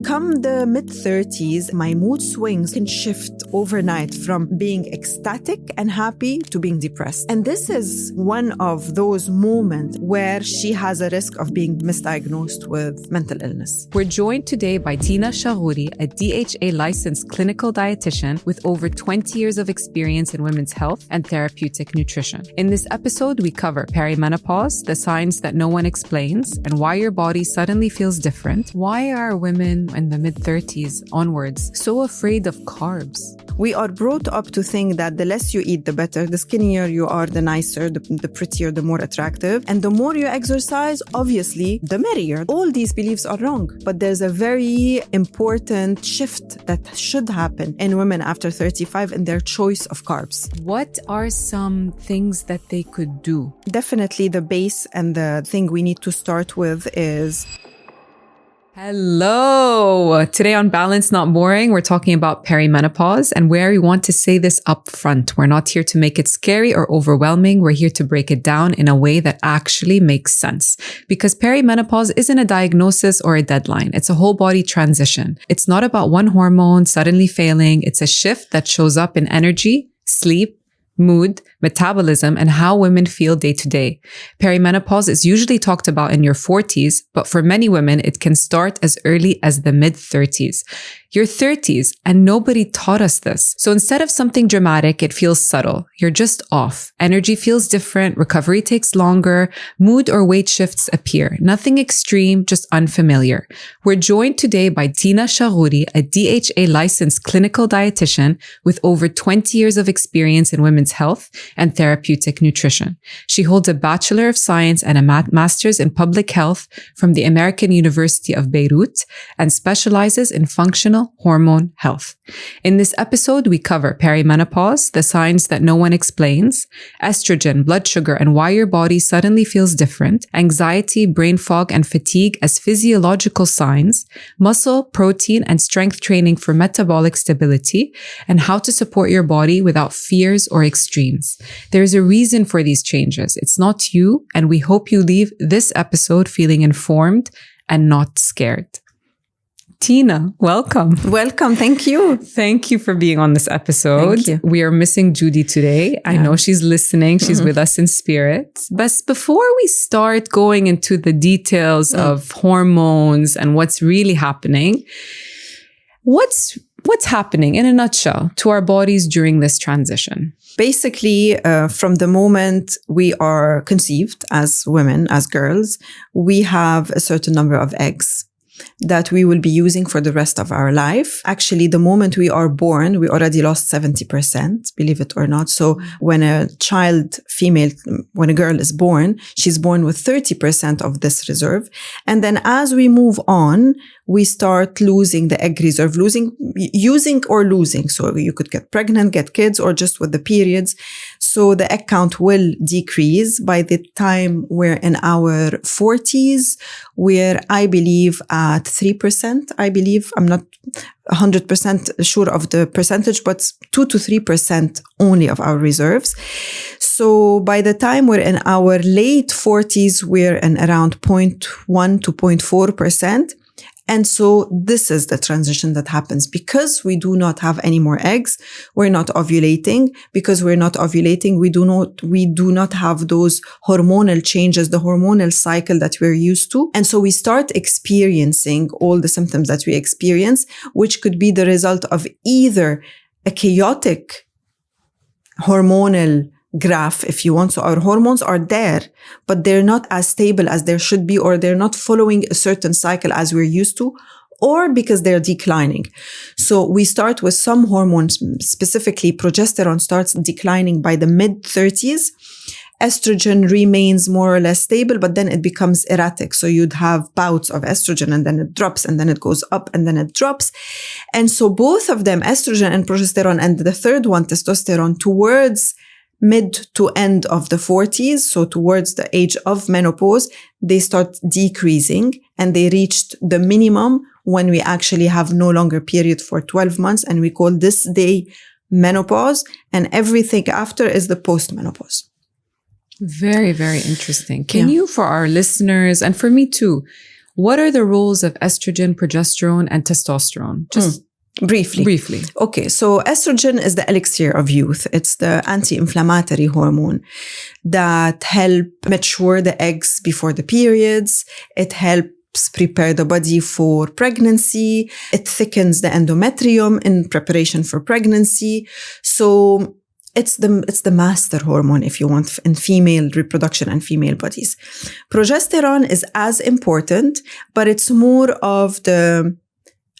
Come the mid-30s, my mood swings can shift overnight from being ecstatic and happy to being depressed. And this is one of those moments where she has a risk of being misdiagnosed with mental illness. We're joined today by Chagoury, a DHA licensed clinical dietitian with over 20 years of experience in women's health and therapeutic nutrition. In this episode, we cover perimenopause, the signs that no one explains, and why your body suddenly feels different. Why are women in the mid-30s onwards so afraid of carbs? We are brought up to think that the less you eat, the better. The skinnier you are, the nicer, the prettier, the more attractive. And the more you exercise, obviously, the merrier. All these beliefs are wrong. But there's a very important shift that should happen in women after 35 in their choice of carbs. What are some things that they could do? Definitely the base and the thing we need to start with is... Hello! Today on Balance Not Boring, we're talking about perimenopause, and where we want to say this up front. We're not here to make it scary or overwhelming. We're here to break it down in a way that actually makes sense. Because perimenopause isn't a diagnosis or a deadline. It's a whole body transition. It's not about one hormone suddenly failing. It's a shift that shows up in energy, sleep, mood, metabolism, and how women feel day to day. Perimenopause is usually talked about in your 40s, but for many women, it can start as early as the mid-30s. Your 30s, and nobody taught us this. So instead of something dramatic, it feels subtle. You're just off. Energy feels different. Recovery takes longer. Mood or weight shifts appear. Nothing extreme, just unfamiliar. We're joined today by Chagoury, a DHA licensed clinical dietitian with over 20 years of experience in women's health and therapeutic nutrition. She holds a Bachelor of Science and a Master's in Public Health from the American University of Beirut and specializes in functional hormone health. In this episode, we cover perimenopause, the signs that no one explains, estrogen, blood sugar, and why your body suddenly feels different, anxiety, brain fog, and fatigue as physiological signs, muscle, protein, and strength training for metabolic stability, and how to support your body without fears or extremes. There's a reason for these changes. It's not you, and we hope you leave this episode feeling informed and not scared. Tina, welcome. Welcome. Thank you. Thank you for being on this episode. Thank you. We are missing Judy today. Yeah. I know she's listening. She's with us in spirit. But before we start going into the details of hormones and what's really happening, what's happening in a nutshell to our bodies during this transition? Basically, from the moment we are conceived as women, as girls, we have a certain number of eggs that we will be using for the rest of our life. Actually, the moment we are born, we already lost 70%, believe it or not. So when a when a girl is born, she's born with 30% of this reserve. And then as we move on, we start losing the egg reserve, using or losing. So you could get pregnant, get kids, or just with the periods. So the egg count will decrease. By the time we're in our 40s, we're, I believe, at 3%. I believe, I'm not 100% sure of the percentage, but 2 to 3% only of our reserves. So by the time we're in our late 40s, we're in around 0.1 to 0.4%. And so this is the transition that happens because we do not have any more eggs. We're not ovulating. Because we're not ovulating, we do not have those hormonal changes, the hormonal cycle that we're used to. And so we start experiencing all the symptoms that we experience, which could be the result of either a chaotic hormonal graph, if you want. So our hormones are there, but they're not as stable as they should be, or they're not following a certain cycle as we're used to, or because they're declining. So we start with some hormones, specifically progesterone starts declining by the mid-30s. Estrogen remains more or less stable, but then it becomes erratic. So you'd have bouts of estrogen and then it drops and then it goes up and then it drops. And so both of them, estrogen and progesterone, and the third one, testosterone, towards mid to end of the 40s, so towards the age of menopause, they start decreasing and they reached the minimum when we actually have no longer period for 12 months. And we call this day menopause, and everything after is the post-menopause. Very, very interesting. Can you, for our listeners and for me too, What are the roles of estrogen, progesterone, and testosterone? Just briefly. Okay, so estrogen is the elixir of youth. It's the anti-inflammatory hormone that help mature the eggs before the periods. It helps prepare the body for pregnancy. It thickens the endometrium in preparation for pregnancy. So it's the master hormone, if you want, in female reproduction and female bodies. Progesterone is as important, but it's more of the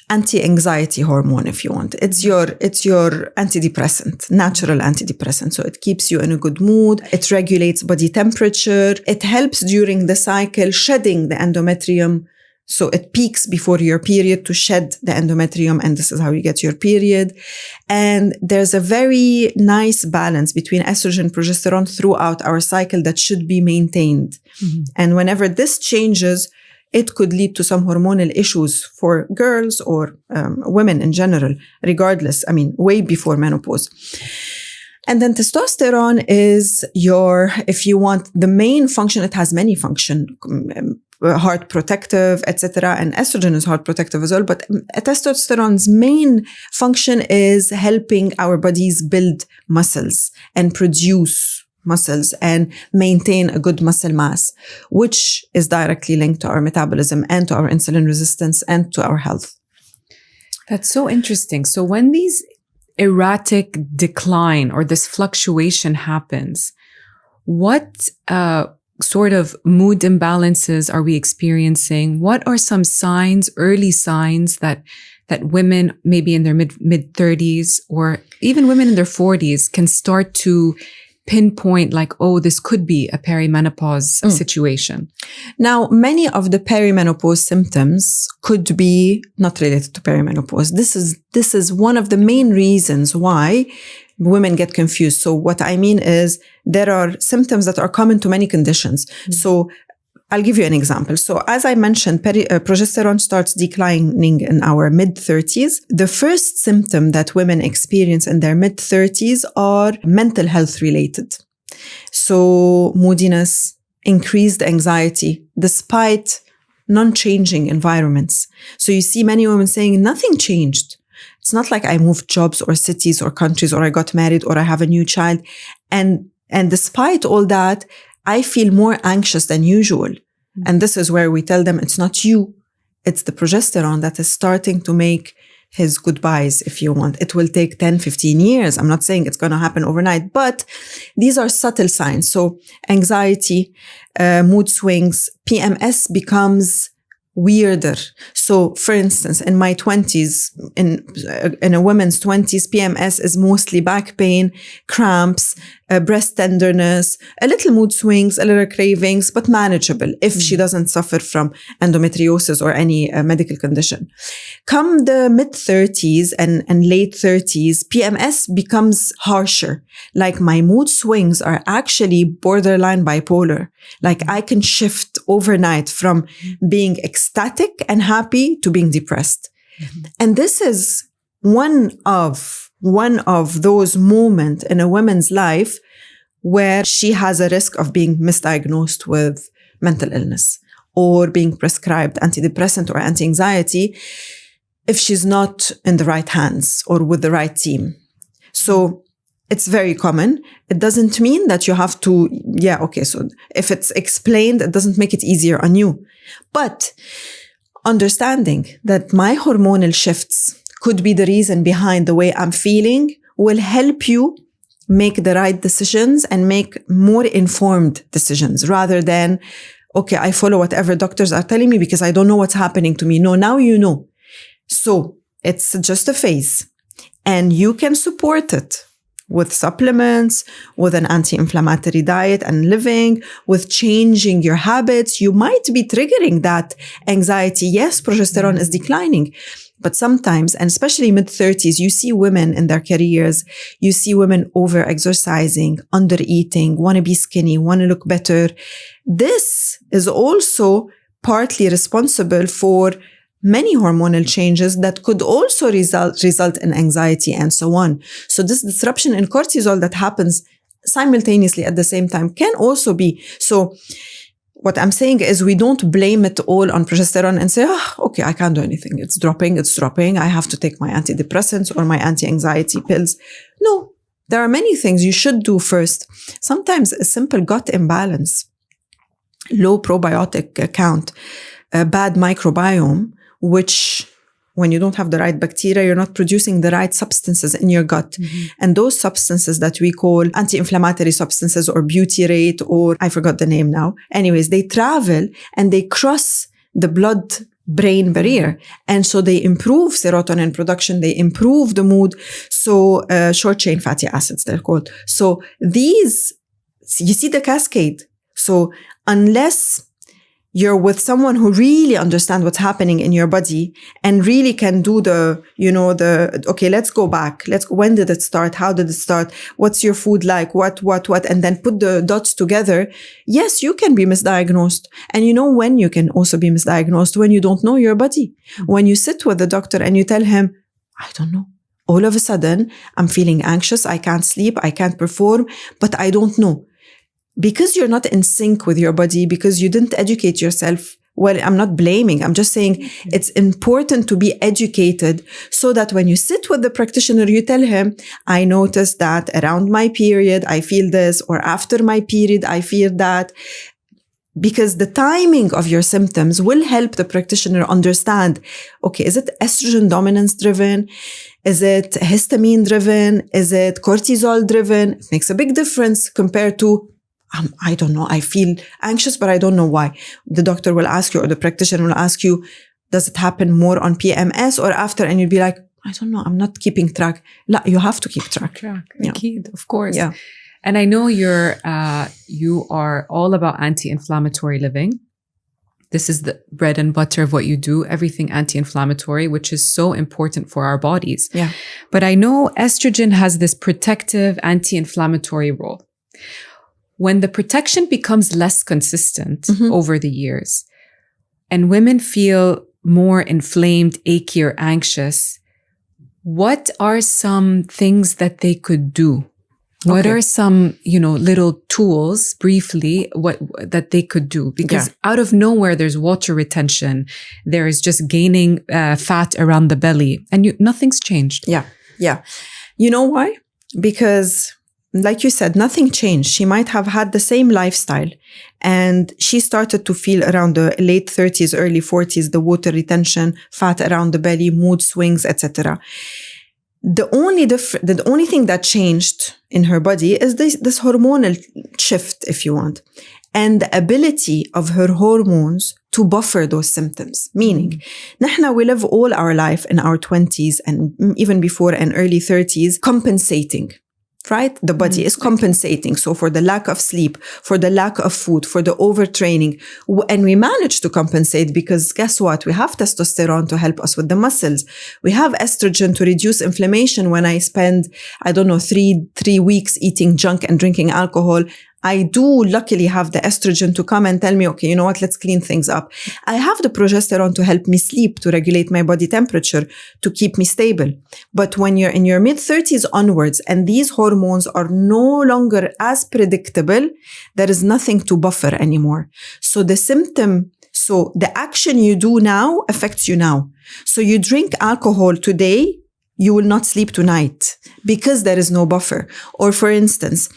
anti-anxiety hormone, if you want. It's your antidepressant, natural antidepressant. So it keeps you in a good mood. It regulates body temperature. It helps during the cycle shedding the endometrium. So it peaks before your period to shed the endometrium, and this is how you get your period. And there's a very nice balance between estrogen and progesterone throughout our cycle that should be maintained. Mm-hmm. And whenever this changes, it could lead to some hormonal issues for girls or women in general, regardless, way before menopause. And then testosterone is if you want, the main function, it has many functions, heart protective, etc. And estrogen is heart protective as well. But testosterone's main function is helping our bodies build muscles and produce muscles and maintain a good muscle mass, which is directly linked to our metabolism and to our insulin resistance and to our health. That's so interesting. So when these erratic decline or this fluctuation happens, what sort of mood imbalances are we experiencing? What are some signs, early signs that women maybe in their mid 30s or even women in their 40s can start to pinpoint like, oh, this could be a perimenopause situation? Now, many of the perimenopause symptoms could be not related to perimenopause. This is one of the main reasons why women get confused. So what I mean is there are symptoms that are common to many conditions. Mm-hmm. So I'll give you an example. So as I mentioned, progesterone starts declining in our mid-30s. The first symptom that women experience in their mid-30s are mental health related. So moodiness, increased anxiety, despite non-changing environments. So you see many women saying nothing changed. It's not like I moved jobs or cities or countries or I got married or I have a new child. And despite all that, I feel more anxious than usual. Mm-hmm. And this is where we tell them it's not you. It's the progesterone that is starting to make his goodbyes, if you want. It will take 10, 15 years. I'm not saying it's going to happen overnight, but these are subtle signs. So anxiety, mood swings, PMS becomes weirder. So for instance, in my 20s, in a woman's 20s, PMS is mostly back pain, cramps, breast tenderness, a little mood swings, a little cravings, but manageable if she doesn't suffer from endometriosis or any medical condition. Come the mid-30s and late 30s, PMS becomes harsher. Like my mood swings are actually borderline bipolar. Like I can shift overnight from being ecstatic and happy to being depressed. Mm-hmm. And this is one of those moments in a woman's life where she has a risk of being misdiagnosed with mental illness or being prescribed antidepressant or anti-anxiety if she's not in the right hands or with the right team. So it's very common. It doesn't mean that you have to, so if it's explained, it doesn't make it easier on you. But understanding that my hormonal shifts could be the reason behind the way I'm feeling will help you make the right decisions and make more informed decisions rather than, okay, I follow whatever doctors are telling me because I don't know what's happening to me. No, now you know. So it's just a phase and you can support it with supplements, with an anti-inflammatory diet and living, with changing your habits. You might be triggering that anxiety. Yes, progesterone is declining. But sometimes, and especially mid-30s, you see women in their careers, you see women over-exercising, under-eating, want to be skinny, want to look better. This is also partly responsible for many hormonal changes that could also result in anxiety and so on. So this disruption in cortisol that happens simultaneously at the same time can also be. So what I'm saying is we don't blame it all on progesterone and say, okay, I can't do anything. It's dropping. I have to take my antidepressants or my anti-anxiety pills. No, there are many things you should do first. Sometimes a simple gut imbalance, low probiotic count, a bad microbiome, which when you don't have the right bacteria, you're not producing the right substances in your gut. Mm-hmm. And those substances that we call anti-inflammatory substances or butyrate, or I forgot the name now. Anyways, they travel and they cross the blood-brain barrier. And so they improve serotonin production, they improve the mood. So short-chain fatty acids, they're called. So these, you see the cascade. So unless you're with someone who really understands what's happening in your body and really can do okay, let's go back. When did it start? How did it start? What's your food like? What? And then put the dots together. Yes, you can be misdiagnosed. And you know when you can also be misdiagnosed? When you don't know your body. When you sit with the doctor and you tell him, I don't know. All of a sudden, I'm feeling anxious. I can't sleep. I can't perform, but I don't know. Because you're not in sync with your body, because you didn't educate yourself. Well, I'm not blaming. I'm just saying it's important to be educated so that when you sit with the practitioner, you tell him, I noticed that around my period, I feel this, or after my period, I feel that. Because the timing of your symptoms will help the practitioner understand, okay, is it estrogen dominance driven? Is it histamine driven? Is it cortisol driven? It makes a big difference compared to I don't know. I feel anxious, but I don't know why. The doctor will ask you, or the practitioner will ask you, does it happen more on PMS or after? And you'll be like, I don't know. I'm not keeping track. La, you have to keep track. Yeah. Of course. Yeah. And I know you are all about anti-inflammatory living. This is the bread and butter of what you do, everything anti-inflammatory, which is so important for our bodies. Yeah. But I know estrogen has this protective anti-inflammatory role. When the protection becomes less consistent over the years and women feel more inflamed, achy, or anxious, what are some things that they could do? What are some, little tools, briefly, that they could do? Because out of nowhere, there's water retention. There is just gaining fat around the belly, and nothing's changed. Yeah. You know why? Because like you said, nothing changed. She might have had the same lifestyle and she started to feel around the late 30s, early 40s, the water retention, fat around the belly, mood swings, etc. The only thing that changed in her body is this hormonal shift, if you want, and the ability of her hormones to buffer those symptoms. Meaning, we live all our life in our 20s and even before and early 30s compensating. Right? The body is compensating. So for the lack of sleep, for the lack of food, for the overtraining. And we manage to compensate because guess what? We have testosterone to help us with the muscles. We have estrogen to reduce inflammation. When I spend, 3 weeks eating junk and drinking alcohol, I do luckily have the estrogen to come and tell me, okay, you know what, let's clean things up. I have the progesterone to help me sleep, to regulate my body temperature, to keep me stable. But when you're in your mid-30s onwards and these hormones are no longer as predictable, there is nothing to buffer anymore. So the action you do now affects you now. So you drink alcohol today, you will not sleep tonight because there is no buffer. Or for instance,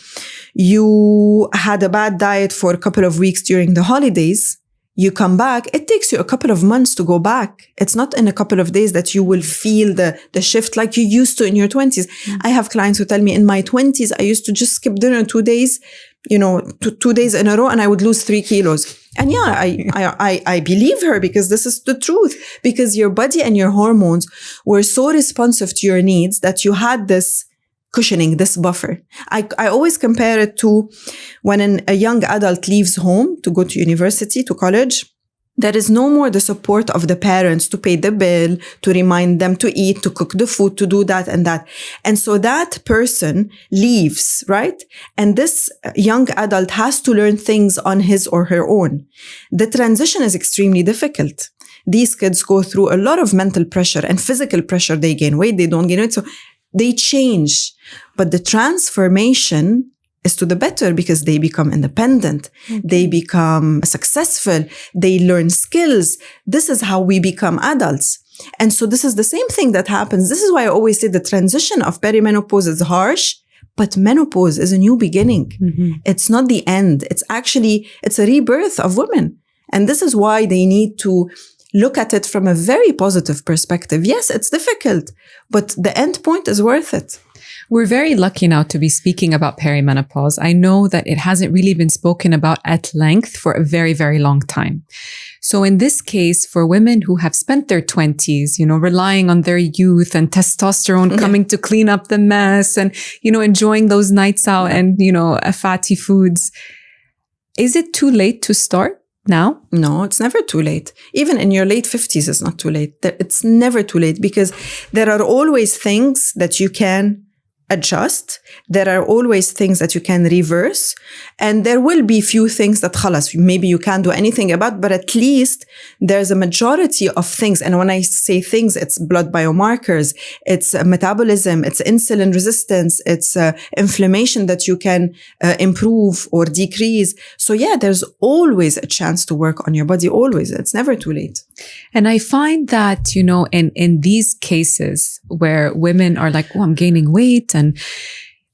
you had a bad diet for a couple of weeks during the holidays, you come back, it takes you a couple of months to go back. It's not in a couple of days that you will feel the shift like you used to in your 20s. I have clients who tell me in my 20s, I used to just skip dinner 2 days, 2 days in a row and I would lose 3 kilos. And I believe her because this is the truth, because your body and your hormones were so responsive to your needs that you had this cushioning, this buffer. I always compare it to when a young adult leaves home to go to university, to college. There is no more the support of the parents to pay the bill, to remind them to eat, to cook the food, to do that and that. And so that person leaves, right? And this young adult has to learn things on his or her own. The transition is extremely difficult. These kids go through a lot of mental pressure and physical pressure. They gain weight, they don't gain weight. So they change. But the transformation is to the better because they become independent. They become successful. They learn skills. This is how we become adults. And so this is the same thing that happens. This is why I always say the transition of perimenopause is harsh, but menopause is a new beginning. It's not the end. It's a rebirth of women. And this is why they need to look at it from a very positive perspective. Yes, it's difficult, but the end point is worth it. We're very lucky now to be speaking about perimenopause. I know that it hasn't really been spoken about at length for a very, very long time. So in this case, for women who have spent their 20s, relying on their youth and testosterone coming to clean up the mess and, enjoying those nights out and, fatty foods, is it too late to start now? No, it's never too late. Even in your late 50s, it's not too late. It's never too late because there are always things that you can adjust. There are always things that you can reverse. And there will be few things that khalas, maybe you can't do anything about, but at least there's a majority of things. And when I say things, it's blood biomarkers, it's metabolism, it's insulin resistance, it's inflammation that you can improve or decrease. So yeah, there's always a chance to work on your body, always. It's never too late. And I find that, in these cases where women are like, oh, I'm gaining weight and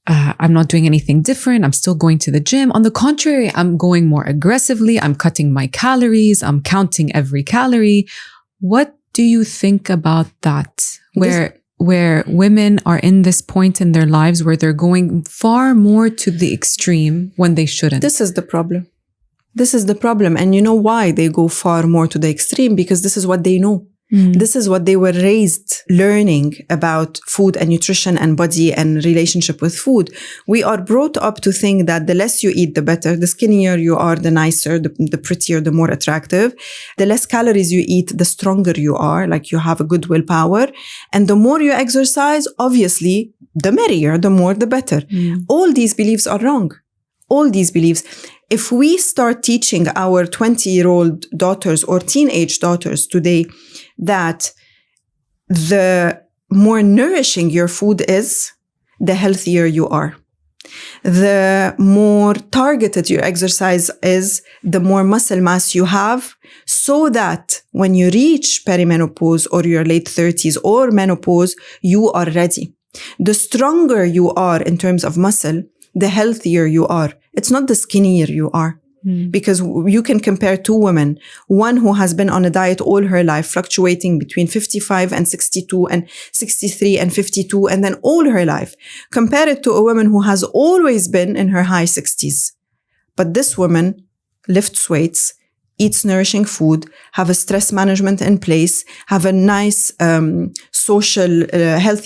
I'm not doing anything different. I'm still going to the gym. On the contrary, I'm going more aggressively. I'm cutting my calories. I'm counting every calorie. What do you think about that? Where women are in this point in their lives where they're going far more to the extreme when they shouldn't. This is the problem. This is the problem. And you know why they go far more to the extreme? Because this is what they know. This is what they were raised learning about food and nutrition and body and relationship with food. We are brought up to think that the less you eat, the better. The skinnier you are, the nicer, the prettier, the more attractive. The less calories you eat, the stronger you are, like you have a good willpower. And the more you exercise, obviously, the merrier, the more, the better. All these beliefs are wrong. All these beliefs. If we start teaching our 20-year-old daughters or teenage daughters today that the more nourishing your food is, the healthier you are. The more targeted your exercise is, the more muscle mass you have, so that when you reach perimenopause or your late 30s or menopause, you are ready. The stronger you are in terms of muscle, the healthier you are. It's not the skinnier you are. Because you can compare two women, one who has been on a diet all her life, fluctuating between 55 and 62 and 63 and 52, and then all her life. Compare it to a woman who has always been in her high 60s. But this woman lifts weights, eats nourishing food, have a stress management in place, have a nice, healthy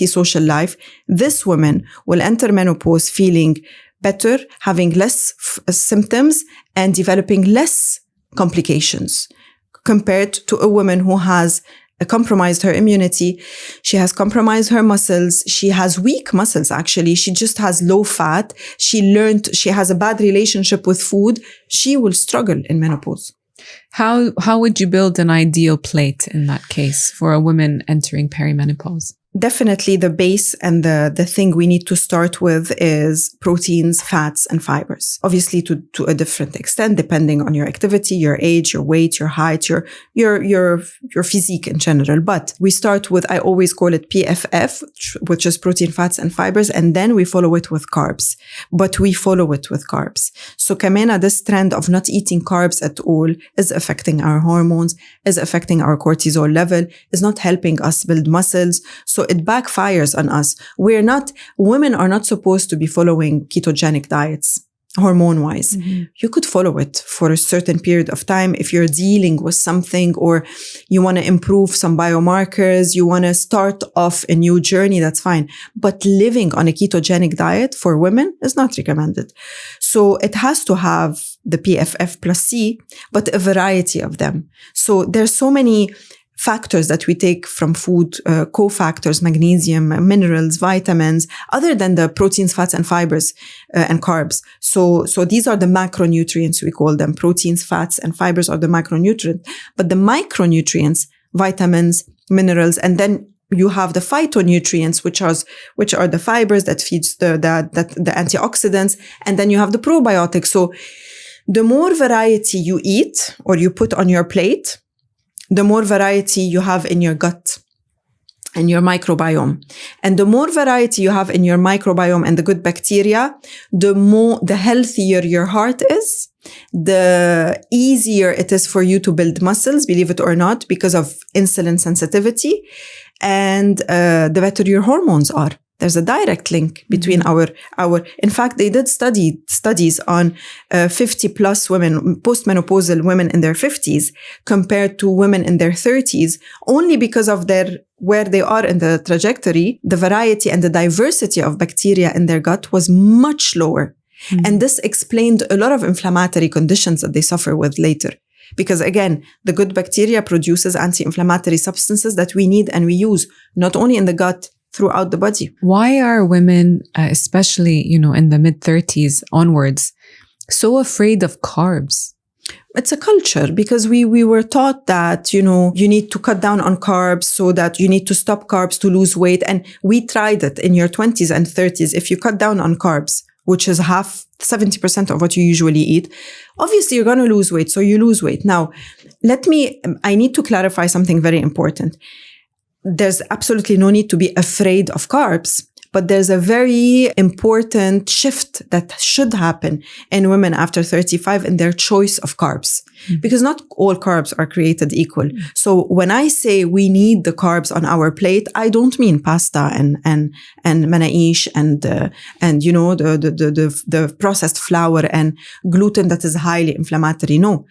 social life. This woman will enter menopause feeling better, having less symptoms and developing less complications compared to a woman who has compromised her immunity. She has compromised her muscles. She has weak muscles, actually. She just has low fat. She has a bad relationship with food. She will struggle in menopause. How would you build an ideal plate in that case for a woman entering perimenopause? Definitely the base and the thing we need to start with is proteins, fats, and fibers. Obviously to a different extent, depending on your activity, your age, your weight, your height, your physique in general. But we start with, I always call it PFF, which is protein, fats, and fibers. And then we follow it with carbs. But we follow it with carbs. So Kamena, this trend of not eating carbs at all is affecting our hormones, is affecting our cortisol level, is not helping us build muscles. So it backfires on us. Women are not supposed to be following ketogenic diets, hormone-wise. You could follow it for a certain period of time if you're dealing with something or you want to improve some biomarkers, you want to start off a new journey, that's fine. But living on a ketogenic diet for women is not recommended. So it has to have the PFF plus C, but a variety of them. So there's so many factors that we take from food, cofactors, magnesium, minerals, vitamins, other than the proteins, fats, and fibers, and carbs. So these are the macronutrients, we call them. Proteins, fats, and fibers are the macronutrients. But the micronutrients, vitamins, minerals, and then you have the phytonutrients, which are the fibers that feeds the antioxidants. And then you have the probiotics. So the more variety you eat or you put on your plate, the more variety you have in your gut and your microbiome. And the more variety you have in your microbiome and the good bacteria, the healthier your heart is, the easier it is for you to build muscles, believe it or not, because of insulin sensitivity, and the better your hormones are. There's a direct link between in fact, they did studies on 50 plus women, postmenopausal women in their 50s compared to women in their 30s, only because of where they are in the trajectory, the variety and the diversity of bacteria in their gut was much lower. And this explained a lot of inflammatory conditions that they suffer with later. Because again, the good bacteria produces anti-inflammatory substances that we need and we use, not only in the gut, throughout the body. Why are women, especially, in the mid-30s onwards, so afraid of carbs? It's a culture, because we were taught that, you need to cut down on carbs, so that you need to stop carbs to lose weight. And we tried it in your 20s and 30s. If you cut down on carbs, which is 70% of what you usually eat, obviously you're going to lose weight. So you lose weight. Now, I need to clarify something very important. There's absolutely no need to be afraid of carbs, but there's a very important shift that should happen in women after 35 in their choice of carbs, because not all carbs are created equal. So when I say we need the carbs on our plate, I don't mean pasta and manaish and the processed flour and gluten that is highly inflammatory. No.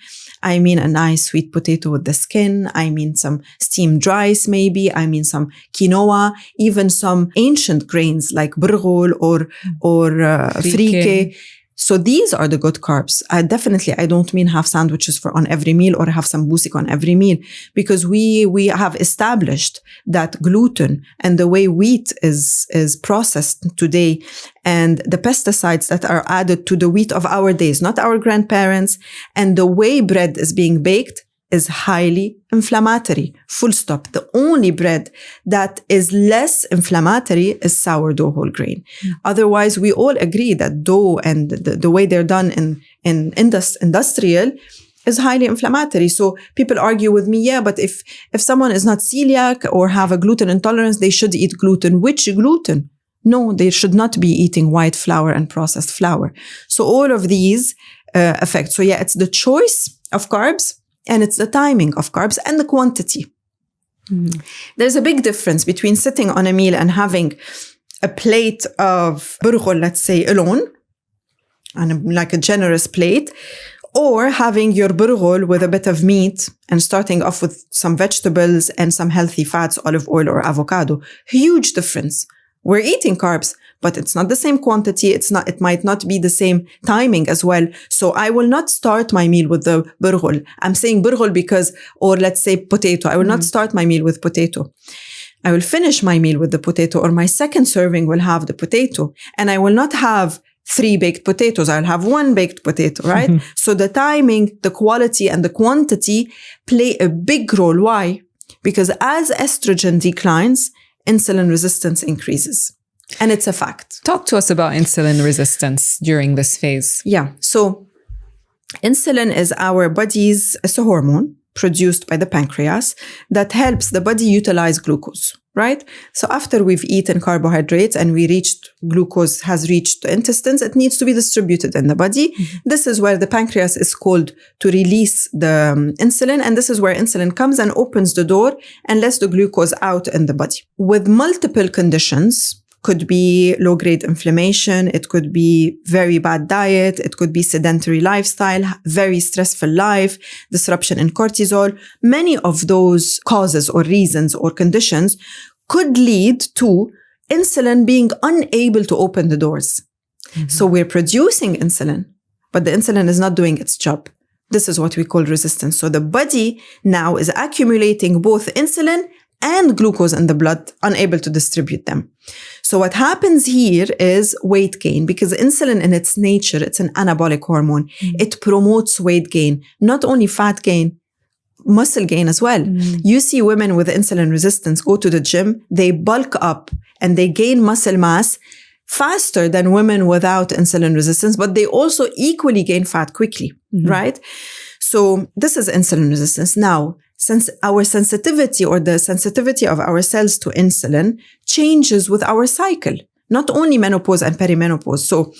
I mean a nice sweet potato with the skin. I mean some steamed rice maybe. I mean some quinoa, even some ancient grains like burghul or frike. So these are the good carbs. I don't mean have sandwiches on every meal or have some busik on every meal, because we have established that gluten and the way wheat is processed today and the pesticides that are added to the wheat of our days, not our grandparents, and the way bread is being baked is highly inflammatory. Full stop. The only bread that is less inflammatory is sourdough whole grain. Otherwise, we all agree that dough and the way they're done in industrial is highly inflammatory. So people argue with me, yeah, but if someone is not celiac or have a gluten intolerance, they should eat gluten. Which gluten? No, they should not be eating white flour and processed flour. So all of these affect. So yeah, it's the choice of carbs, and it's the timing of carbs and the quantity. There's a big difference between sitting on a meal and having a plate of burghul, let's say, alone, and like a generous plate, or having your burghul with a bit of meat and starting off with some vegetables and some healthy fats, olive oil or avocado. Huge difference. We're eating carbs, but it's not the same quantity. It might not be the same timing as well. So I will not start my meal with the burghul. I'm saying burghul or let's say potato. I will not start my meal with potato. I will finish my meal with the potato, or my second serving will have the potato. And I will not have 3 baked potatoes. I'll have 1 baked potato, right? So the timing, the quality, and the quantity play a big role. Why? Because as estrogen declines, insulin resistance increases. And it's a fact. Talk to us about insulin resistance during this phase. Yeah. So insulin is our body's, it's a hormone produced by the pancreas that helps the body utilize glucose, right? So after we've eaten carbohydrates and glucose has reached the intestines, it needs to be distributed in the body. This is where the pancreas is called to release the insulin. And this is where insulin comes and opens the door and lets the glucose out in the body. With multiple conditions, could be low-grade inflammation, it could be very bad diet, it could be sedentary lifestyle, very stressful life, disruption in cortisol. Many of those causes or reasons or conditions could lead to insulin being unable to open the doors. So we're producing insulin, but the insulin is not doing its job. This is what we call resistance. So the body now is accumulating both insulin and glucose in the blood, unable to distribute them. So what happens here is weight gain, because insulin in its nature, it's an anabolic hormone. It promotes weight gain, not only fat gain, muscle gain as well. You see women with insulin resistance go to the gym, they bulk up and they gain muscle mass faster than women without insulin resistance, but they also equally gain fat quickly, right? So this is insulin resistance. Now, since our sensitivity or the sensitivity of our cells to insulin changes with our cycle, not only menopause and perimenopause. So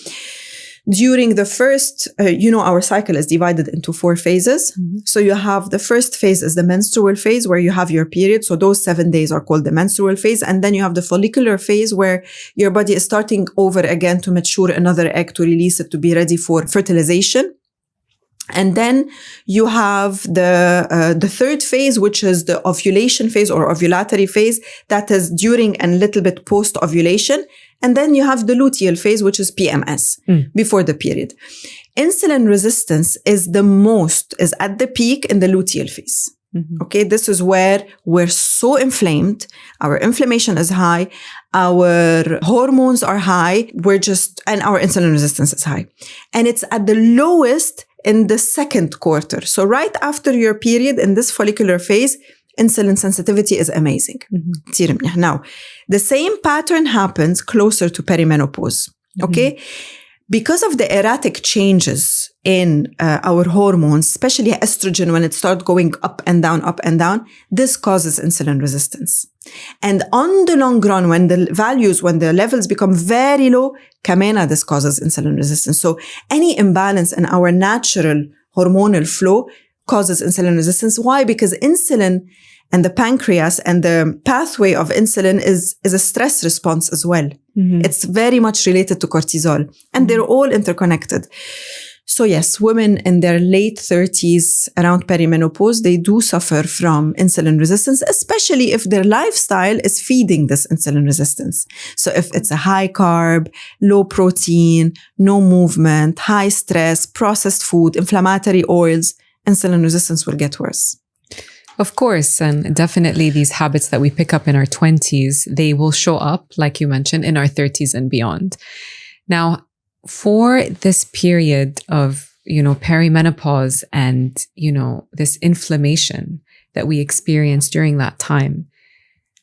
during the first, our cycle is divided into 4 phases. So you have the first phase is the menstrual phase where you have your period. So those 7 days are called the menstrual phase. And then you have the follicular phase where your body is starting over again to mature another egg to release it to be ready for fertilization. And then you have the third phase, which is the ovulation phase or ovulatory phase, that is during and little bit post-ovulation. And then you have the luteal phase, which is PMS, before the period. Insulin resistance is at the peak in the luteal phase. Okay, this is where we're so inflamed. Our inflammation is high. Our hormones are high. And our insulin resistance is high. And it's at the lowest in the second quarter. So right after your period in this follicular phase, insulin sensitivity is amazing. Now, the same pattern happens closer to perimenopause. Okay? Because of the erratic changes in our hormones, especially estrogen, when it starts going up and down, this causes insulin resistance. And on the long run, when the levels become very low, this causes insulin resistance. So any imbalance in our natural hormonal flow causes insulin resistance. Why? Because insulin and the pancreas and the pathway of insulin is a stress response as well. It's very much related to cortisol, and they're all interconnected. So yes, women in their late 30s around perimenopause, they do suffer from insulin resistance, especially if their lifestyle is feeding this insulin resistance. So if it's a high carb, low protein, no movement, high stress, processed food, inflammatory oils, insulin resistance will get worse. Of course, and definitely these habits that we pick up in our 20s, they will show up, like you mentioned, in our 30s and beyond. Now, for this period of, perimenopause and, this inflammation that we experience during that time,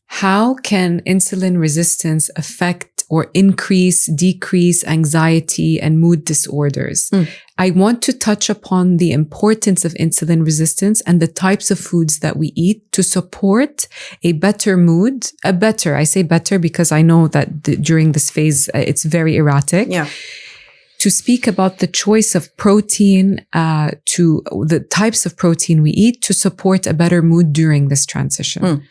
how can insulin resistance affect or increase, decrease anxiety and mood disorders? I want to touch upon the importance of insulin resistance and the types of foods that we eat to support a better mood. I say better because I know that during this phase, it's very erratic. Yeah. To speak about the choice of protein, to the types of protein we eat to support a better mood during this transition.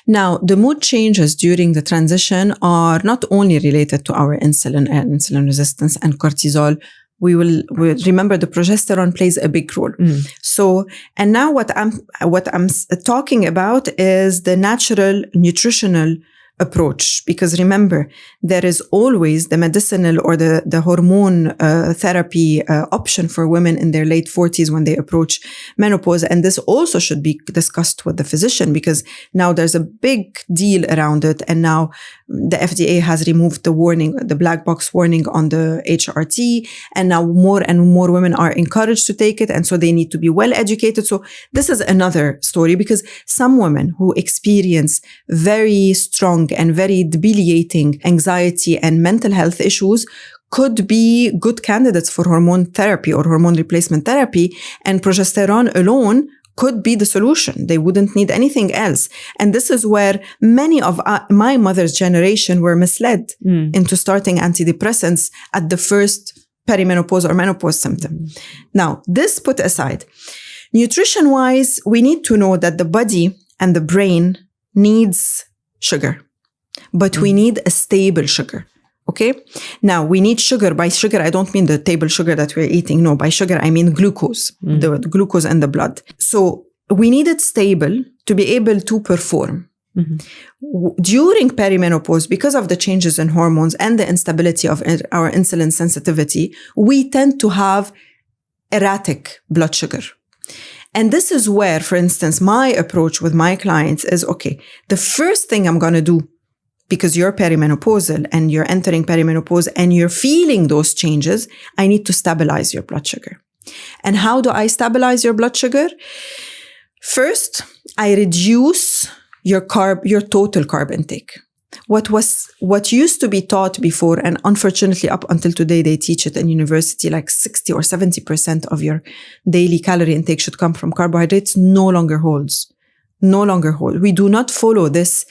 Now, the mood changes during the transition are not only related to our insulin and insulin resistance and cortisol. We'll remember the progesterone plays a big role. So, and now what I'm talking about is the natural nutritional approach, because remember, there is always the medicinal or the hormone therapy option for women in their late 40s when they approach menopause. And this also should be discussed with the physician, because now there's a big deal around it. And now the FDA has removed the warning, the black box warning on the HRT. And now more and more women are encouraged to take it. And so they need to be well educated. So this is another story, because some women who experience very strong and very debilitating anxiety and mental health issues could be good candidates for hormone therapy or hormone replacement therapy, and progesterone alone could be the solution. They wouldn't need anything else. And this is where many of my mother's generation were misled into starting antidepressants at the first perimenopause or menopause symptom. Now, this put aside, nutrition-wise, we need to know that the body and the brain needs sugar. But we need a stable sugar. Okay? Now, we need sugar. By sugar, I don't mean the table sugar that we're eating. No, by sugar, I mean glucose, the glucose in the blood. So we need it stable to be able to perform. During perimenopause, because of the changes in hormones and the instability of our insulin sensitivity, we tend to have erratic blood sugar. And this is where, for instance, my approach with my clients is, okay, the first thing I'm going to do, because you're perimenopausal and you're entering perimenopause and you're feeling those changes, I need to stabilize your blood sugar. And how do I stabilize your blood sugar? First, I reduce your total carb intake. What used to be taught before, and unfortunately up until today, they teach it in university, like 60 or 70% of your daily calorie intake should come from carbohydrates, no longer holds. We do not follow this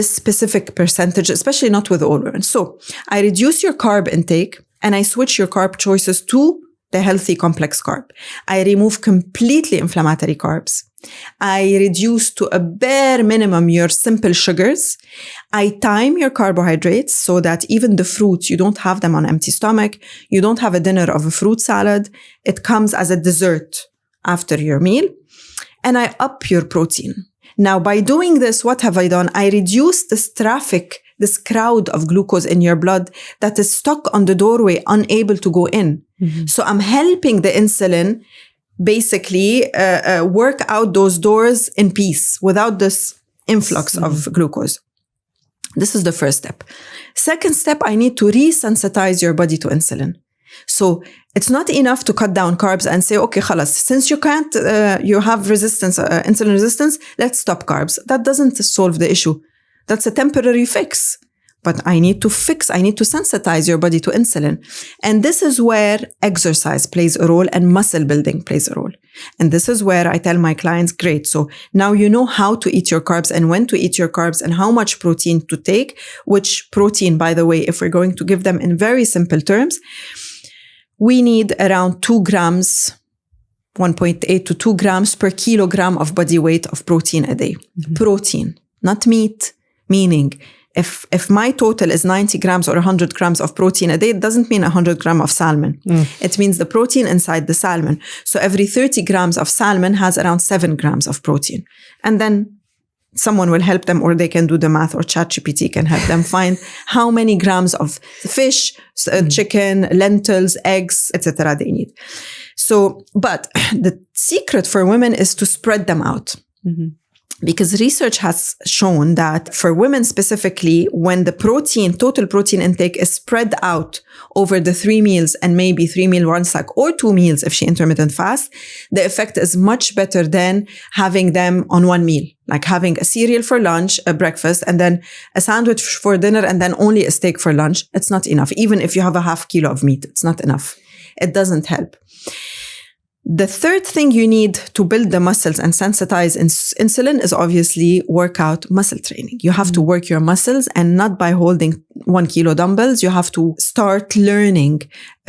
specific percentage, especially not with all women. So I reduce your carb intake and I switch your carb choices to the healthy complex carb. I remove completely inflammatory carbs. I reduce to a bare minimum your simple sugars. I time your carbohydrates so that even the fruits, you don't have them on empty stomach. You don't have a dinner of a fruit salad. It comes as a dessert after your meal. And I up your protein. Now, by doing this, what have I done? I reduce this traffic, this crowd of glucose in your blood that is stuck on the doorway, unable to go in. Mm-hmm. So I'm helping the insulin basically work out those doors in peace without this influx of glucose. This is the first step. Second step, I need to resensitize your body to insulin. So it's not enough to cut down carbs and say, okay, khalas, since you can't, you have resistance, insulin resistance, let's stop carbs. That doesn't solve the issue. That's a temporary fix. But I need to sensitize your body to insulin. And this is where exercise plays a role and muscle building plays a role. And this is where I tell my clients, great. So now you know how to eat your carbs and when to eat your carbs and how much protein to take, which protein, by the way, if we're going to give them in very simple terms, we need around 2 grams, 1.8 to 2 grams per kilogram of body weight of protein a day. Mm-hmm. Protein, not meat, meaning if my total is 90 grams or 100 grams of protein a day, it doesn't mean 100 grams of salmon. It means the protein inside the salmon. So every 30 grams of salmon has around 7 grams of protein. And then someone will help them, or they can do the math, or ChatGPT can help them find how many grams of fish, chicken, lentils, eggs, etc. they need. So, but the secret for women is to spread them out. Mm-hmm. Because research has shown that for women specifically, when the total protein intake is spread out over the 3 meals and maybe 3 meal one stack or 2 meals if she intermittent fast, the effect is much better than having them on one meal, like having a cereal for lunch, a breakfast, and then a sandwich for dinner, and then only a steak for lunch. It's not enough. Even if you have a half kilo of meat, it's not enough. It doesn't help. The third thing you need to build the muscles and sensitize insulin is obviously workout muscle training. You have to work your muscles, and not by holding 1 kilo dumbbells. You have to start learning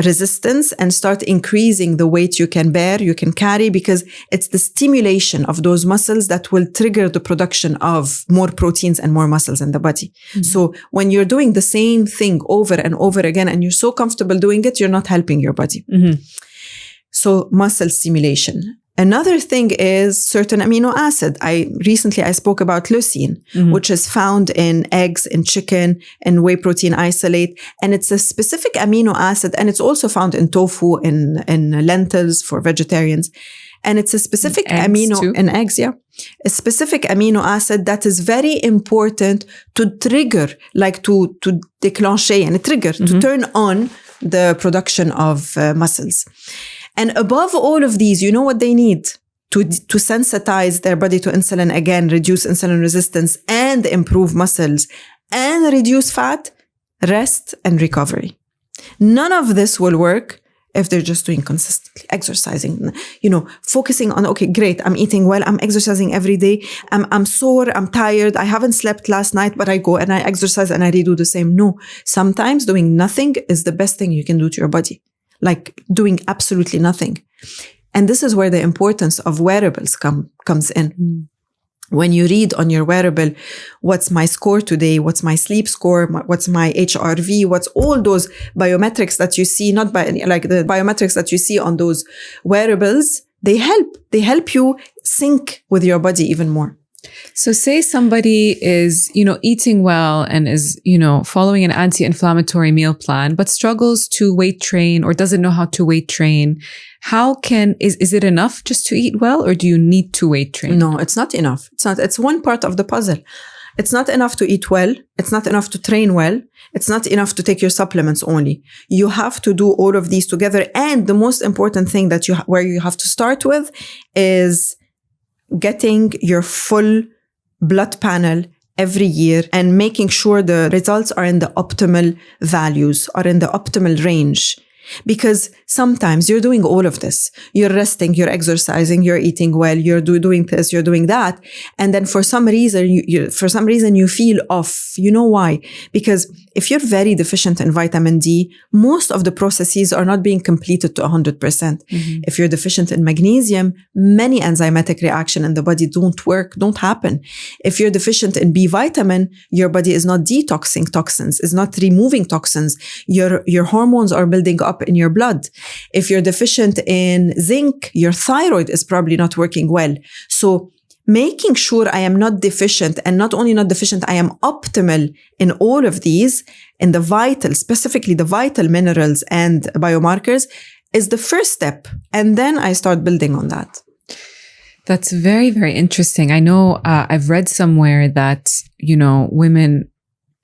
resistance and start increasing the weight you can bear, you can carry, because it's the stimulation of those muscles that will trigger the production of more proteins and more muscles in the body. Mm-hmm. So when you're doing the same thing over and over again and you're so comfortable doing it, you're not helping your body. Mm-hmm. So muscle stimulation. Another thing is certain amino acid. I spoke about leucine, which is found in eggs, in chicken, in whey protein isolate. And it's a specific amino acid. And it's also found in tofu, in lentils for vegetarians. And it's a specific in eggs, yeah. A specific amino acid that is very important to trigger, like to déclencher and trigger, to turn on the production of muscles. And above all of these, you know what they need to sensitize their body to insulin, again, reduce insulin resistance and improve muscles and reduce fat? Rest and recovery. None of this will work if they're just doing consistently, exercising, focusing on, okay, great, I'm eating well, I'm exercising every day, I'm sore, I'm tired, I haven't slept last night, but I go and I exercise and I redo the same. No, sometimes doing nothing is the best thing you can do to your body. Like doing absolutely nothing. And this is where the importance of wearables comes in. When you read on your wearable, what's my score today? What's my sleep score? What's my HRV? What's all those biometrics that you see, like the biometrics that you see on those wearables, they help you sync with your body even more. So say somebody is, eating well and is, following an anti-inflammatory meal plan, but struggles to weight train or doesn't know how to weight train. Is it enough just to eat well, or do you need to weight train? No, it's not enough. It's one part of the puzzle. It's not enough to eat well. It's not enough to train well. It's not enough to take your supplements only. You have to do all of these together. And the most important thing where you have to start with is getting your full blood panel every year and making sure the results are in the optimal values or in the optimal range. Because sometimes you're doing all of this. You're resting, you're exercising, you're eating well, you're doing this, you're doing that. And then for some reason, you feel off. You know why? Because if you're very deficient in vitamin D, most of the processes are not being completed to 100%. Mm-hmm. If you're deficient in magnesium, many enzymatic reactions in the body don't happen. If you're deficient in B vitamin, your body is not detoxing toxins, is not removing toxins. Your hormones are building up in your blood. If you're deficient in zinc, your thyroid is probably not working well. So making sure I am not deficient, and not only not deficient, I am optimal in all of these, in the vital, specifically the vital minerals and biomarkers, is the first step. And then I start building on that. That's very, very interesting. I know I've read somewhere that, women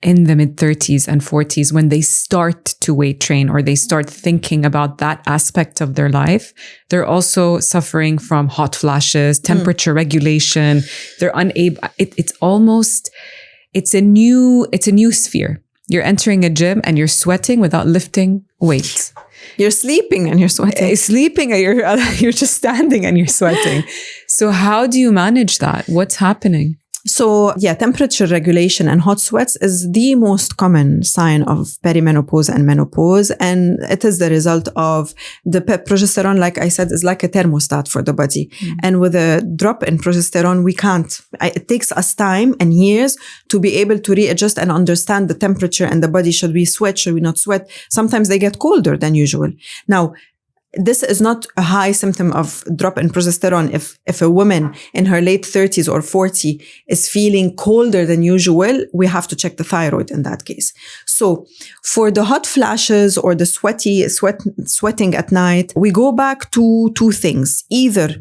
in the mid-30s and 40s, when they start to weight train or they start thinking about that aspect of their life, they're also suffering from hot flashes, temperature regulation. They're unable, it's a new sphere. You're entering a gym and you're sweating without lifting weights. You're sleeping and you're sweating. You're just standing and you're sweating. So how do you manage that? What's happening? So temperature regulation and hot sweats is the most common sign of perimenopause and menopause. And it is the result of the progesterone, like I said, is like a thermostat for the body. Mm. And with a drop in progesterone, it takes us time and years to be able to readjust and understand the temperature and the body. Should we sweat? Should we not sweat? Sometimes they get colder than usual. Now, this is not a high symptom of drop in progesterone. If a woman in her late 30s or 40 is feeling colder than usual, we have to check the thyroid in that case. So for the hot flashes or the sweating at night, we go back to two things. Either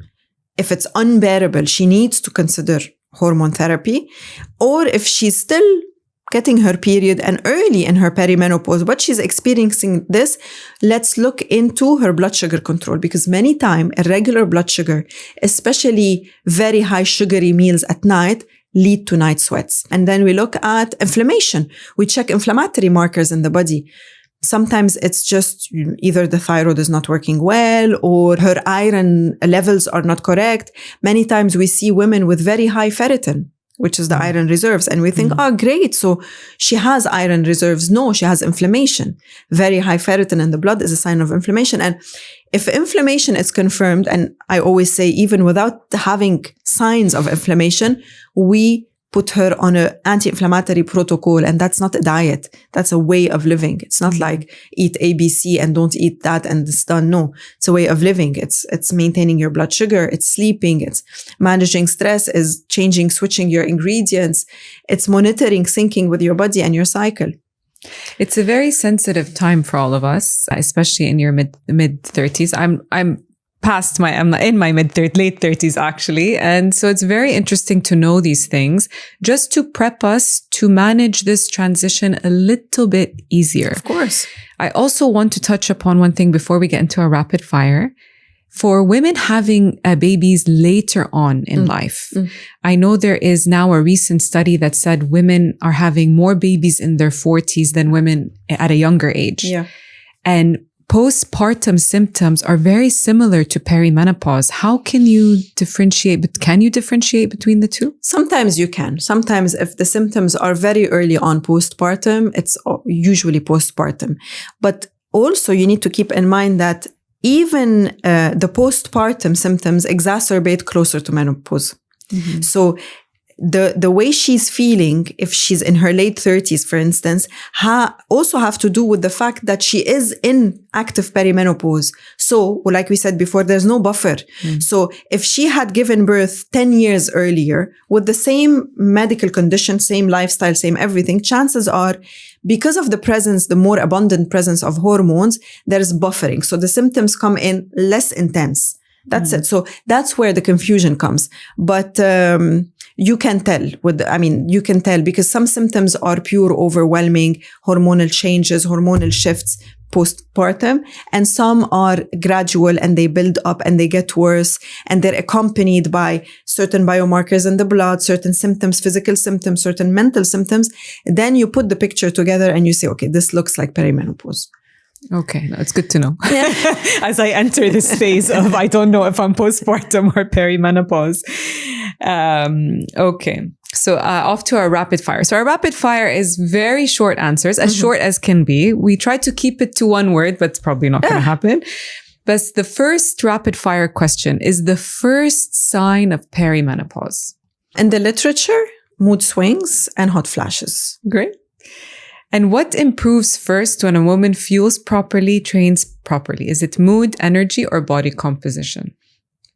if it's unbearable, she needs to consider hormone therapy, or if she's still getting her period and early in her perimenopause, but she's experiencing this, let's look into her blood sugar control, because many times irregular blood sugar, especially very high sugary meals at night, lead to night sweats. And then we look at inflammation. We check inflammatory markers in the body. Sometimes it's just either the thyroid is not working well or her iron levels are not correct. Many times we see women with very high ferritin, which is the iron reserves. And we think, oh, great. So she has iron reserves. No, she has inflammation. Very high ferritin in the blood is a sign of inflammation. And if inflammation is confirmed, and I always say, even without having signs of inflammation, we put her on an anti-inflammatory protocol. And that's not a diet. That's a way of living. It's not like eat ABC and don't eat that and it's done. No, it's a way of living. It's maintaining your blood sugar. It's sleeping. It's managing stress. Is switching your ingredients. It's monitoring, syncing with your body and your cycle. It's a very sensitive time for all of us, especially in your mid 30s. I'm in my late 30s actually. And so it's very interesting to know these things just to prep us to manage this transition a little bit easier. Of course. I also want to touch upon one thing before we get into our rapid fire. For women having babies later on in life, I know there is now a recent study that said women are having more babies in their 40s than women at a younger age. Yeah. And postpartum symptoms are very similar to perimenopause. How can you differentiate? But can you differentiate between the two? Sometimes you can. Sometimes if the symptoms are very early on postpartum, it's usually postpartum. But also you need to keep in mind that even the postpartum symptoms exacerbate closer to menopause. Mm-hmm. So the way she's feeling, if she's in her late 30s, for instance, also have to do with the fact that she is in active perimenopause. So, like we said before, there's no buffer. So if she had given birth 10 years earlier with the same medical condition, same lifestyle, same everything, chances are, because of the more abundant presence of hormones, there's buffering. So the symptoms come in less intense. That's it. So that's where the confusion comes. But you can tell because some symptoms are pure overwhelming hormonal changes, hormonal shifts, postpartum, and some are gradual and they build up and they get worse, and they're accompanied by certain biomarkers in the blood, certain symptoms, physical symptoms, certain mental symptoms. Then you put the picture together and you say, okay, this looks like perimenopause. Okay, that's good to know. As I enter this phase of, I don't know if I'm postpartum or perimenopause. Okay. So off to our rapid fire. So our rapid fire is very short answers, as short as can be. We try to keep it to one word, but it's probably not going to happen. But the first rapid fire question is the first sign of perimenopause. In the literature, mood swings and hot flashes. Great. And what improves first when a woman fuels properly, trains properly? Is it mood, energy, or body composition?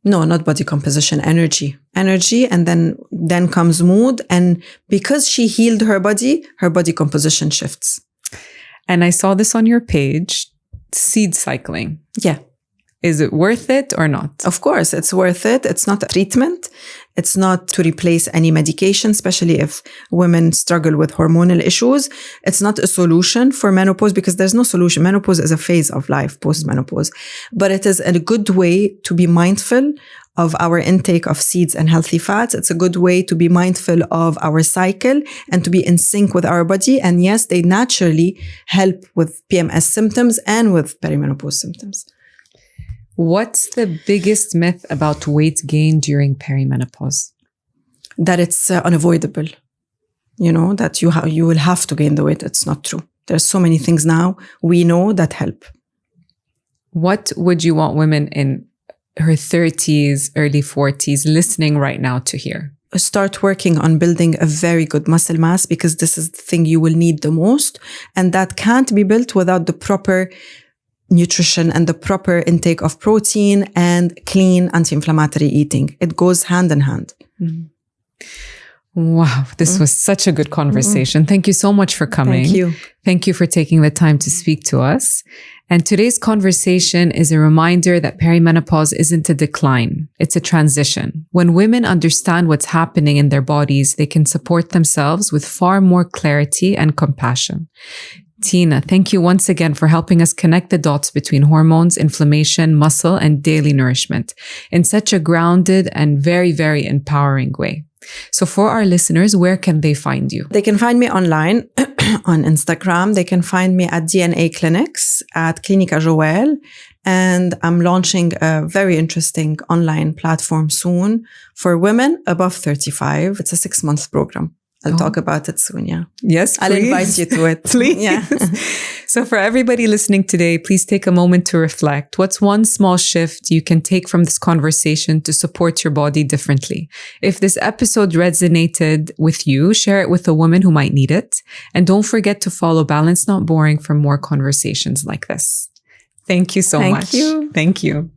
No, not body composition, energy. Energy, and then comes mood. And because she healed her body composition shifts. And I saw this on your page, seed cycling. Yeah. Is it worth it or not? Of course, it's worth it. It's not a treatment. It's not to replace any medication, especially if women struggle with hormonal issues. It's not a solution for menopause because there's no solution. Menopause is a phase of life, post-menopause. But it is a good way to be mindful of our intake of seeds and healthy fats. It's a good way to be mindful of our cycle and to be in sync with our body. And yes, they naturally help with PMS symptoms and with perimenopause symptoms. What's the biggest myth about weight gain during perimenopause? That it's unavoidable. You know, that you will have to gain the weight. It's not true. There's so many things now we know that help. What would you want women in her 30s, early 40s listening right now to hear? Start working on building a very good muscle mass, because this is the thing you will need the most. And that can't be built without the proper nutrition and the proper intake of protein and clean anti-inflammatory eating. It goes hand in hand. Wow, this was such a good conversation. Thank you so much for coming. Thank you. Thank you for taking the time to speak to us. And today's conversation is a reminder that perimenopause isn't a decline. It's a transition. When women understand what's happening in their bodies, they can support themselves with far more clarity and compassion. Tina, thank you once again for helping us connect the dots between hormones, inflammation, muscle, and daily nourishment in such a grounded and very, very empowering way. So for our listeners, where can they find you? They can find me online on Instagram. They can find me at DNA Clinics, at Clinica Joël. And I'm launching a very interesting online platform soon for women above 35. It's a 6-month program. I'll talk about it soon, yeah. Yes, please. I'll invite you to it. Please. Yeah. So for everybody listening today, please take a moment to reflect. What's one small shift you can take from this conversation to support your body differently? If this episode resonated with you, share it with a woman who might need it. And don't forget to follow Balance Not Boring for more conversations like this. Thank you so much. Thank you. Thank you.